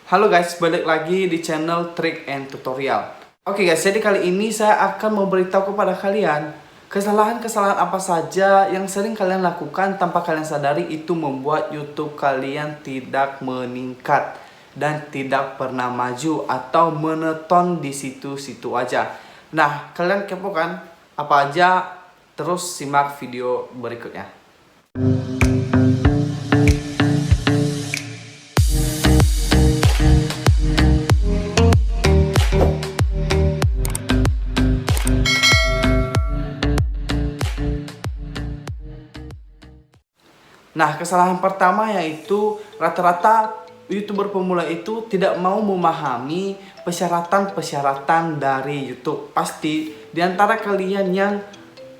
Halo guys, balik lagi di channel Trick and Tutorial. Oke guys, jadi kali ini saya akan memberitahu kepada kalian kesalahan-kesalahan apa saja yang sering kalian lakukan tanpa kalian sadari itu membuat YouTube kalian tidak meningkat dan tidak pernah maju atau menonton di situ-situ aja. Nah, kalian kepo kan apa aja? Terus simak video berikutnya. Nah, kesalahan pertama yaitu rata-rata YouTuber pemula itu tidak mau memahami persyaratan-persyaratan dari YouTube. Pasti di antara kalian yang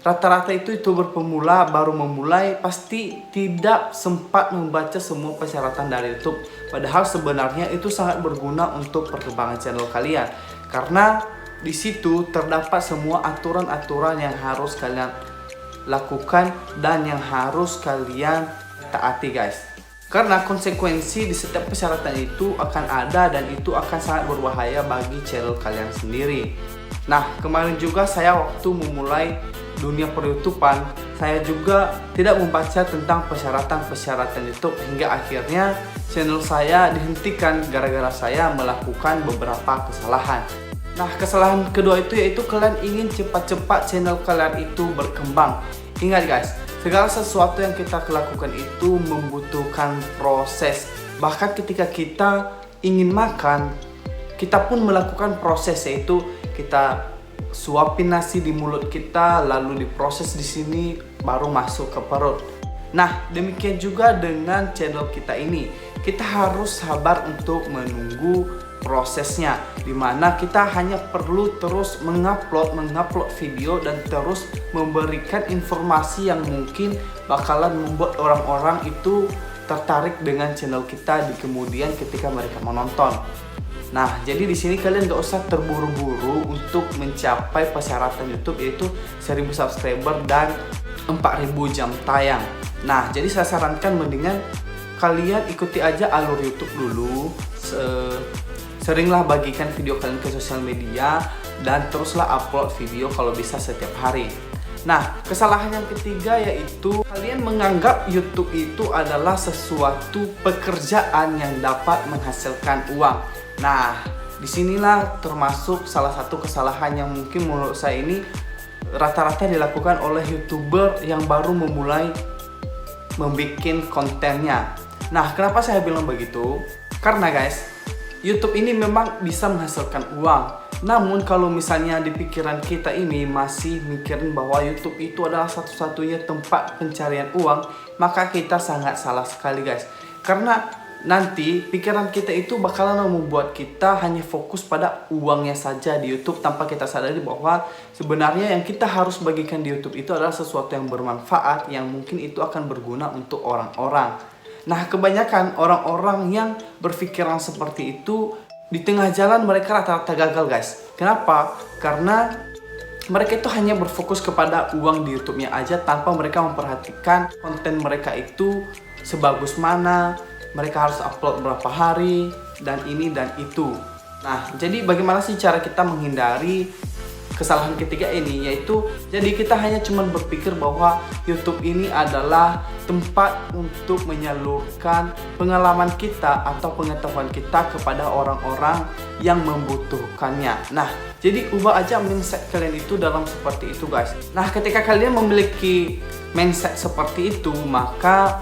rata-rata itu YouTuber pemula baru memulai pasti tidak sempat membaca semua persyaratan dari YouTube. Padahal sebenarnya itu sangat berguna untuk perkembangan channel kalian. Karena di situ terdapat semua aturan-aturan yang harus kalian lakukan dan yang harus kalian taati guys, karena konsekuensi di setiap persyaratan itu akan ada dan itu akan sangat berbahaya bagi channel kalian sendiri. Nah, kemarin juga saya waktu memulai dunia per-YouTubean, saya juga tidak membaca tentang persyaratan-persyaratan YouTube hingga akhirnya channel saya dihentikan gara-gara saya melakukan beberapa kesalahan. Nah, kesalahan kedua itu yaitu kalian ingin cepat-cepat channel kalian itu berkembang. Ingat guys, segala sesuatu yang kita lakukan itu membutuhkan proses. Bahkan ketika kita ingin makan, kita pun melakukan proses, yaitu kita suapin nasi di mulut kita, lalu diproses di sini, baru masuk ke perut. Nah, demikian juga dengan channel kita ini. Kita harus sabar untuk menunggu prosesnya, dimana kita hanya perlu terus mengupload video dan terus memberikan informasi yang mungkin bakalan membuat orang-orang itu tertarik dengan channel kita di kemudian ketika mereka menonton. Nah, jadi di sini kalian gak usah terburu-buru untuk mencapai persyaratan YouTube yaitu 1000 subscriber dan 4000 jam tayang. Nah, jadi saya sarankan mendingan kalian ikuti aja alur YouTube dulu. Seringlah bagikan video kalian ke sosial media dan teruslah upload video kalau bisa setiap hari. Nah, kesalahan yang ketiga yaitu kalian menganggap YouTube itu adalah sesuatu pekerjaan yang dapat menghasilkan uang. Nah, disinilah termasuk salah satu kesalahan yang mungkin menurut saya ini rata-rata dilakukan oleh YouTuber yang baru memulai membuat kontennya. Nah, kenapa saya bilang begitu? Karena guys, YouTube ini memang bisa menghasilkan uang. Namun kalau misalnya di pikiran kita ini masih mikirin bahwa YouTube itu adalah satu-satunya tempat pencarian uang, maka kita sangat salah sekali guys. Karena nanti pikiran kita itu bakalan membuat kita hanya fokus pada uangnya saja di YouTube tanpa kita sadari bahwa sebenarnya yang kita harus bagikan di YouTube itu adalah sesuatu yang bermanfaat, yang mungkin itu akan berguna untuk orang-orang. Nah, kebanyakan orang-orang yang berpikiran seperti itu di tengah jalan mereka rata-rata gagal guys. Kenapa? Karena mereka itu hanya berfokus kepada uang di YouTube-nya aja tanpa mereka memperhatikan konten mereka itu sebagus mana, mereka harus upload berapa hari, dan ini dan itu. Nah, jadi bagaimana sih cara kita menghindari kesalahan ketiga ini? Yaitu jadi kita hanya cuma berpikir bahwa YouTube ini adalah tempat untuk menyalurkan pengalaman kita atau pengetahuan kita kepada orang-orang yang membutuhkannya. Nah, jadi ubah aja mindset kalian itu dalam seperti itu guys. Nah, ketika kalian memiliki mindset seperti itu, maka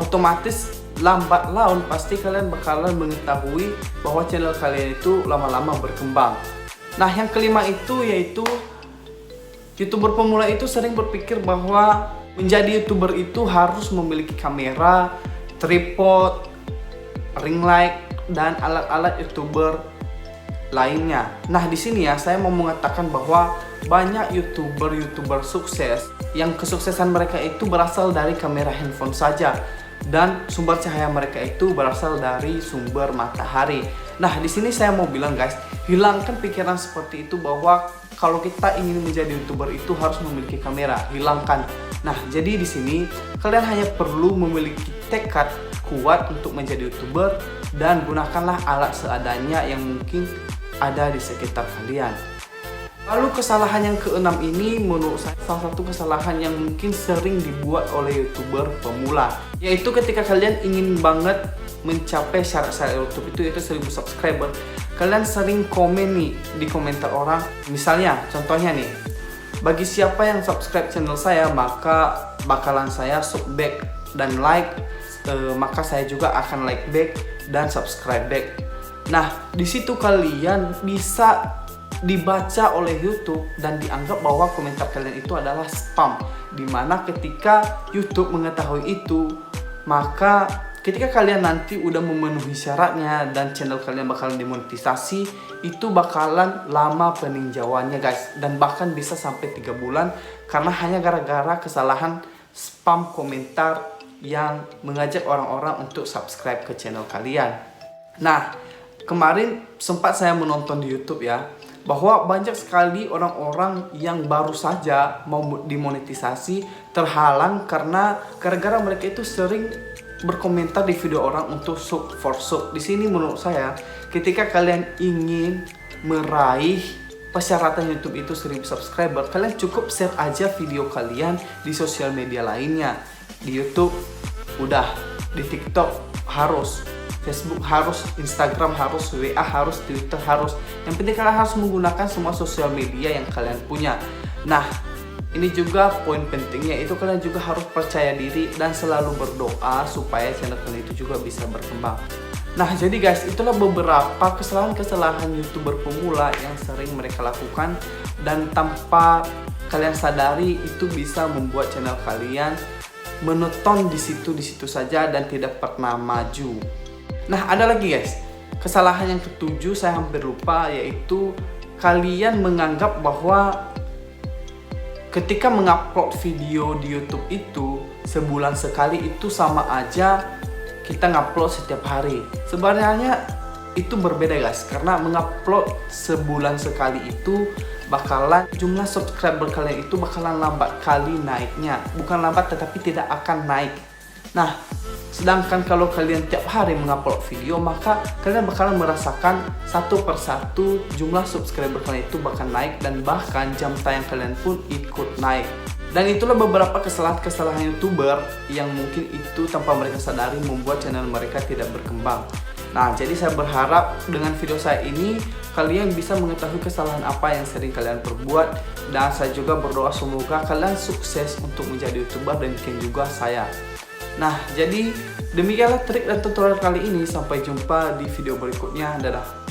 otomatis lambat laun pasti kalian bakalan mengetahui bahwa channel kalian itu lama-lama berkembang. Nah, yang kelima itu yaitu YouTuber pemula itu sering berpikir bahwa menjadi YouTuber itu harus memiliki kamera, tripod, ring light, dan alat-alat YouTuber lainnya. Nah, di sini ya saya mau mengatakan bahwa banyak YouTuber sukses yang kesuksesan mereka itu berasal dari kamera handphone saja. Dan sumber cahaya mereka itu berasal dari sumber matahari. Nah, di sini saya mau bilang guys, hilangkan pikiran seperti itu bahwa kalau kita ingin menjadi YouTuber itu harus memiliki kamera. Hilangkan. Nah, jadi di sini kalian hanya perlu memiliki tekad kuat untuk menjadi YouTuber, dan gunakanlah alat seadanya yang mungkin ada di sekitar kalian. Lalu kesalahan yang keenam ini menurut saya salah satu kesalahan yang mungkin sering dibuat oleh YouTuber pemula, yaitu ketika kalian ingin banget mencapai syarat-syarat YouTube itu yaitu 1000 subscriber, kalian sering komen nih di komentar orang. Misalnya, contohnya nih, bagi siapa yang subscribe channel saya maka bakalan saya sub back dan like, maka saya juga akan like back dan subscribe back. Nah, di situ kalian bisa dibaca oleh YouTube dan dianggap bahwa komentar kalian itu adalah spam, dimana ketika YouTube mengetahui itu, maka ketika kalian nanti udah memenuhi syaratnya dan channel kalian bakalan dimonetisasi, itu bakalan lama peninjauannya guys, dan bahkan bisa sampai 3 bulan karena hanya gara-gara kesalahan spam komentar yang mengajak orang-orang untuk subscribe ke channel kalian. Nah, kemarin sempat saya menonton di YouTube ya, bahwa banyak sekali orang-orang yang baru saja mau dimonetisasi terhalang karena gara-gara mereka itu sering berkomentar di video orang untuk sub for sub. Di sini menurut saya, ketika kalian ingin meraih persyaratan YouTube itu 1000 subscriber, kalian cukup share aja video kalian di sosial media lainnya. Di YouTube udah, di TikTok harus, Facebook harus, Instagram harus, WA harus, Twitter harus. Yang penting kalian harus menggunakan semua sosial media yang kalian punya. Nah, ini juga poin pentingnya, itu kalian juga harus percaya diri dan selalu berdoa supaya channel kalian itu juga bisa berkembang. Nah, jadi guys, itulah beberapa kesalahan-kesalahan YouTuber pemula yang sering mereka lakukan dan tanpa kalian sadari itu bisa membuat channel kalian menonton di situ saja dan tidak pernah maju. Nah, ada lagi guys, kesalahan yang ketujuh saya hampir lupa, yaitu kalian menganggap bahwa ketika mengupload video di YouTube itu sebulan sekali itu sama aja kita ngupload setiap hari. Sebenarnya itu berbeda guys, karena mengupload sebulan sekali itu bakalan jumlah subscriber kalian itu bakalan lambat kali naiknya. Bukan lambat, tetapi tidak akan naik. Nah, sedangkan kalau kalian tiap hari mengupload video, maka kalian bakalan merasakan satu persatu jumlah subscriber kalian itu bakal naik, dan bahkan jam tayang kalian pun ikut naik. Dan itulah beberapa kesalahan-kesalahan YouTuber yang mungkin itu tanpa mereka sadari membuat channel mereka tidak berkembang. Nah, jadi saya berharap dengan video saya ini kalian bisa mengetahui kesalahan apa yang sering kalian perbuat, dan saya juga berdoa semoga kalian sukses untuk menjadi YouTuber dan bikin juga saya. Nah, jadi demikianlah trik dan tutorial kali ini. Sampai jumpa di video berikutnya. Dadah.